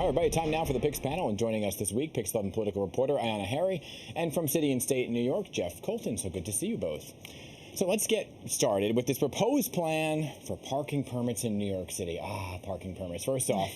Hi, everybody. Time now for the PIX Panel, and joining us this week, PIX 11 political reporter Ayana, and from City and State New York, Jeff Coltin. So good to see you both. So let's get started with this proposed plan for parking permits in New York City. Parking permits. First off,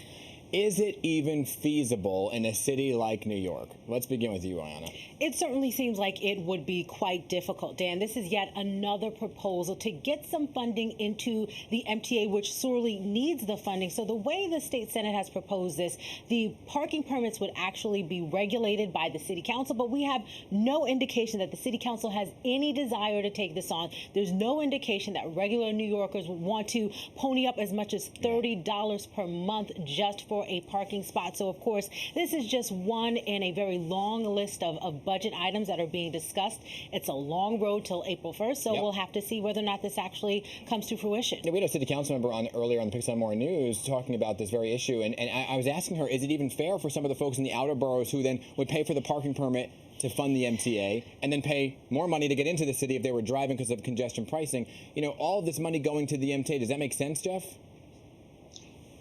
is it even feasible in a city like New York? Let's begin with you, Ayana. It certainly seems like it would be quite difficult, Dan. This is yet another proposal to get some funding into the MTA, which sorely needs the funding. So the way the state Senate has proposed this, the parking permits would actually be regulated by the city council, but we have no indication that the city council has any desire to take this on. There's no indication that regular New Yorkers would want to pony up as much as $30 per month just for a parking spot. So, of course, this is just one in a very long list of budget items that are being discussed. It's a long road till April 1st, so we'll have to see whether or not this actually comes to fruition. Yeah, we had a city council member on earlier on the PIX More News talking about this very issue, and I was asking her, is it even fair for some of the folks in the outer boroughs who then would pay for the parking permit to fund the MTA and then pay more money to get into the city if they were driving because of congestion pricing? You know, all of this money going to the MTA, does that make sense, Jeff?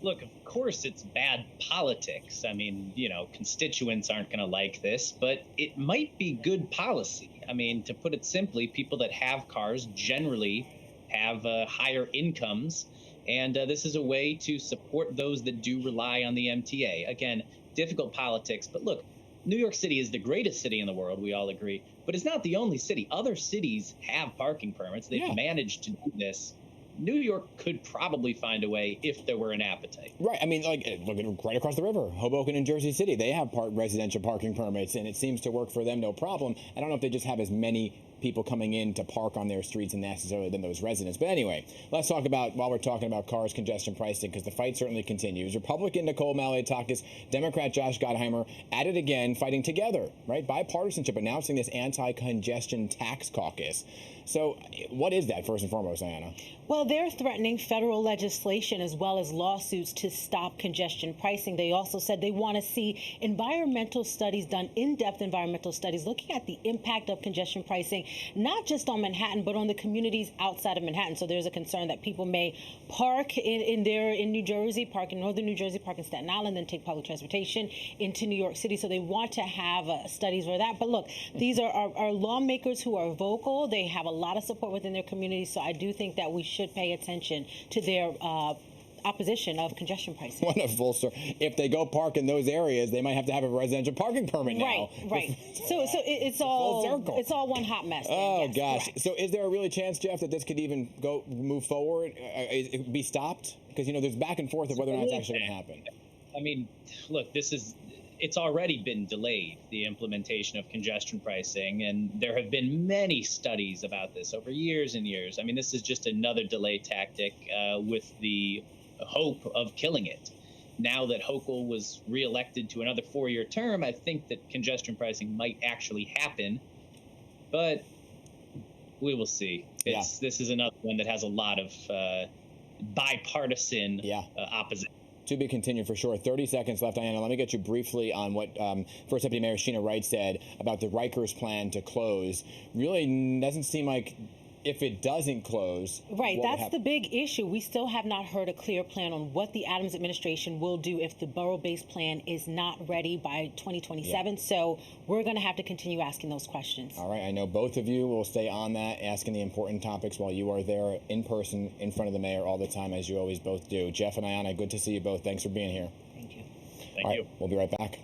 Look, of course it's bad politics. I mean, you know, constituents aren't going to like this, but it might be good policy. I mean, to put it simply, people that have cars generally have higher incomes, and this is a way to support those that do rely on the MTA. Again, difficult politics, but look, New York City is the greatest city in the world, we all agree, but it's not the only city. Other cities have parking permits. They've managed to do this. New York could probably find a way if there were an appetite. Right. I mean, like, look at right across the river, Hoboken and Jersey City. They have residential parking permits, and it seems to work for them no problem. I don't know if they just have as many people coming in to park on their streets and necessarily than those residents. But anyway, let's talk about, while we're talking about cars, congestion pricing, because the fight certainly continues. Republican Nicole Maliotakis, Democrat Josh Gottheimer at it again, fighting together, right? Bipartisanship, announcing this anti-congestion tax caucus. So what is that, first and foremost, Ayana? Well, they're threatening federal legislation as well as lawsuits to stop congestion pricing. They also said they want to see environmental studies done, in-depth environmental studies, looking at the impact of congestion pricing, not just on Manhattan, but on the communities outside of Manhattan. So there's a concern that people may park in New Jersey, park in northern New Jersey, park in Staten Island, then take public transportation into New York City. So they want to have studies for that. But look, these are lawmakers who are vocal. They have a lot of support within their communities. So I do think that we should pay attention to their opposition of congestion pricing. Wonderful, sir. If they go park in those areas, they might have to have a residential parking permit now. Right. So it's all one hot mess. Oh, yes, gosh. correct. So is there a really chance, Jeff, that this could even move forward, be stopped? Because, you know, there's back and forth of whether or not it's actually going to happen. I mean, look, it's already been delayed, the implementation of congestion pricing, and there have been many studies about this over years and years. I mean, this is just another delay tactic with the hope of killing it. Now that Hochul was reelected to another 4-year term, I think that congestion pricing might actually happen, but we will see. This is another one that has a lot of bipartisan opposition. To be continued for sure. 30 seconds left, Ayana. Let me get you briefly on what First Deputy Mayor Sheena Wright said about the Rikers plan to close. Really doesn't seem like if it doesn't close. Right, that's the big issue. We still have not heard a clear plan on what the Adams administration will do if the borough-based plan is not ready by 2027. So we're going to have to continue asking those questions. All right, I know both of you will stay on that, asking the important topics while you are there in person in front of the mayor all the time, as you always both do. Jeff and Ayana, good to see you both. Thanks for being here. Thank you. Thank you. We'll be right back.